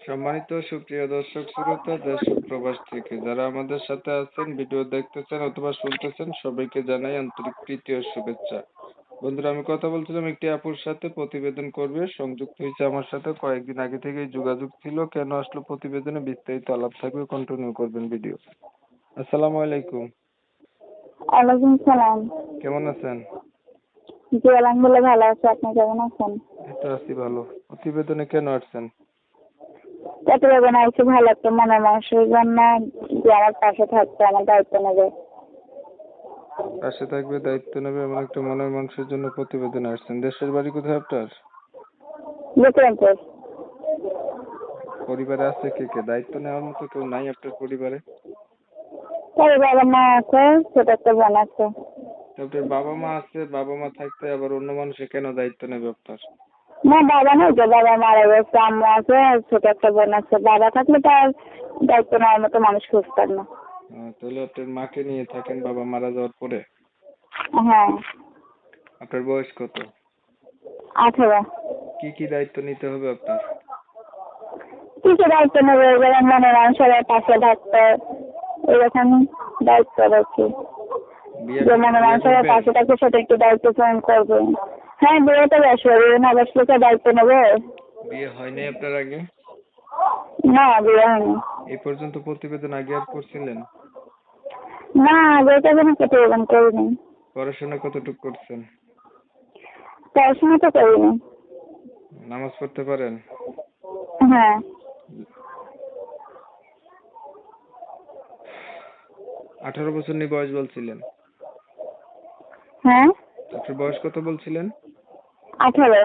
সম্মানিত সুপ্রিয় দর্শক শ্রোতা দেশ ও প্রবাস থেকে যারা আমাদের সাথে আছেন, ভিডিও দেখতেছেন অথবা শুনতেছেন, সবাইকে জানাই আন্তরিক প্রীতি ও শুভেচ্ছা। বন্ধুরা, আমি কথা বলছিলাম একটি আপুর সাথে, প্রতিবেদন করবে, সংযুক্ত হয়েছে আমার সাথে, কয়েকদিন আগে থেকেই যোগাযোগ ছিল। কেন আসলো প্রতিবেদনে বিস্তারিত আলাপ থাকবে, কন্টিনিউ করবেন ভিডিও। আসসালামু আলাইকুম। ওয়ালাইকুম সালাম। কেমন আছেন? জি আলহামদুলিল্লাহ ভালো আছি, আপনি কেমন আছেন? এই তো আছি ভালো। প্রতিবেদনে কেন আসছেন? প্রতিবেদন আইছি ভালো একটা মনের মানুষের জন্য, যে আমার পাশে থাকতে আমার দায়িত্ব নেবে। পাশে থাকবে, দায়িত্ব নেবে, এমন একটা মনের মানুষের জন্য প্রতিবেদনে আসছেন। দেশের বাড়ি কোথায় আপনার? বিক্রমপুর। পরিবারে আছে কে কে? দায়িত্ব নেওয়ার মতো কেউ নাই আপনার পরিবারে? তবে বাবা মা আছে, ছোট একটা বোন আছে। তো আপনার বাবা মা আছে, বাবা মা থাকতে আবার অন্য মানুষে কেন দায়িত্ব নেবে আপনার? না বাবা নেই তো, বাবা মারা গেছে, আম্মু আছে, ছোট একটা বোন আছে। বাবা থাকলে তো আর দায়িত্ব নেওয়ার মতো মানুষ খুঁজতাম না। তাহলে আপনার মাকে নিয়ে থাকেন বাবা মারা যাওয়ার পরে? হ্যাঁ। আপনার বয়স কত? 18। কি কি দায়িত্ব নিতে হবে আপনার? কিছু দায়িত্ব নেবে, যেমন মনের মানুষের পাশে থাকতে, এরকম দায়িত্ব রাখি। বিয়ে যে মনে বিয়ে মানুষের করবেন? পাশে থাকতে সেটা একটু দায়িত্ব পালন করবে। হ্যাঁ, বিয়ে তো বসবে না, বসলে তো দায়িত্ব নেবে। বিয়ে হয়নি আপনার আগে? না, বিয়ে হয়নি। এই পর্যন্ত প্রতিবেদন আগে আর করছিলেন? না, আগে তো কোনো প্রতিবেদন করিনি। পড়াশোনা কতটুকু করছেন? পড়াশোনা তো করিনি। নামাজ পড়তে পারেন? হ্যাঁ। 18 বছর নিয়ে বয়স বলছিলেন? হ্যাঁ। আপনার বয়স কত বলছিলেন? 18।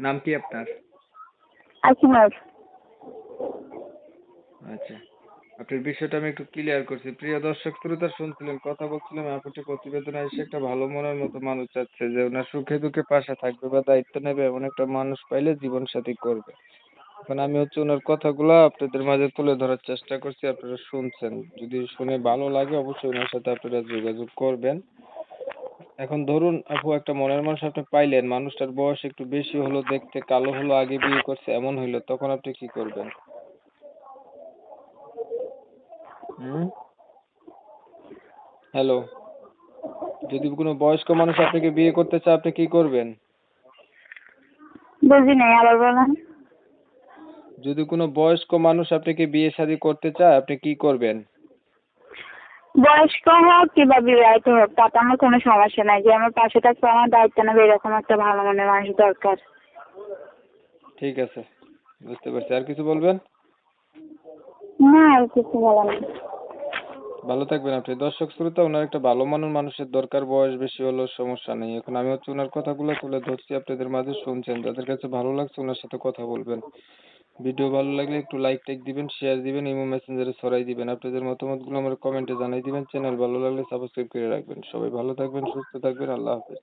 নাম কি আপনার? আইসিনর। আচ্ছা, আপনার বিষয়টা আমি একটু ক্লিয়ার করছি। প্রিয় দর্শক শ্রোতা, শুনছিলেন, কথা বলছিলাম, আপুটি প্রতিবেদনে এসে একটা ভালো মনের মতো মানুষ চাচ্ছে যে ওনার সুখে দুঃখে পাশে থাকবে বা দায়িত্ব নেবে, এমন একটা মানুষ পাইলে জীবন সাথী করবে। এখন আমি ওনার কথাগুলো আপনাদের মাঝে তুলে ধরার চেষ্টা করছি, আপনারা শুনছেন। যদি শুনে ভালো লাগে অবশ্যই ওনার সাথে আপনারা যোগাযোগ করবেন। এখন ধরুন আপু, একটা মনের মানুষ আপনি পাইলেন, মানুষটার বয়স একটু বেশি হলো, দেখতে কালো হলো, আগে বিয়ে করছে এমন হইলো, তখন আপনি কি করবেন? হুম? হ্যালো। যদি কোনো বয়স্ক মানুষ আপনাকে বিয়ে করতে চায়, আপনি কি করবেন? বুঝি নাই, আবার বলেন। যদি কোনো বয়স্ক মানুষ আপনাকে বিয়ে শাদী করতে চায়, আপনি কি করবেন? বয়স্ক হোক কিংবা বিবাহিত হোক, তাতে আমার কোনো সমস্যা নাই। যে আমার পাশে থাকতে আমার দায়িত্ব নেবে, এরকম একটা ভালো মনের মানুষ দরকার। ঠিক আছে, বুঝতে পারছি। আর কিছু বলবেন? না, আর কিছু বলার নেই। ভালো থাকবেন আপনি। দর্শক শ্রোতা, ওনার একটা ভালো মনের মানুষের দরকার, বয়স বেশি হলেও সমস্যা নেই। এখন আমি ওনার কথাগুলো তুলে ধরছি, আপনাদের মাঝে শুনছেন, যাদের কাছে ভালো লাগছে ওনার সাথে কথা বলবেন। ভিডিও ভালো লাগলে একটু লাইক টাইক দিবেন, শেয়ার দিবেন, ইমো মেসেঞ্জারে ছড়াই দিবেন। আপনাদের মতামতগুলো আমার কমেন্টে জানাই দিবেন। চ্যানেল ভালো লাগলে সাবস্ক্রাইব করে রাখবেন। সবাই ভালো থাকবেন, সুস্থ থাকবেন। আল্লাহ হাফেজ।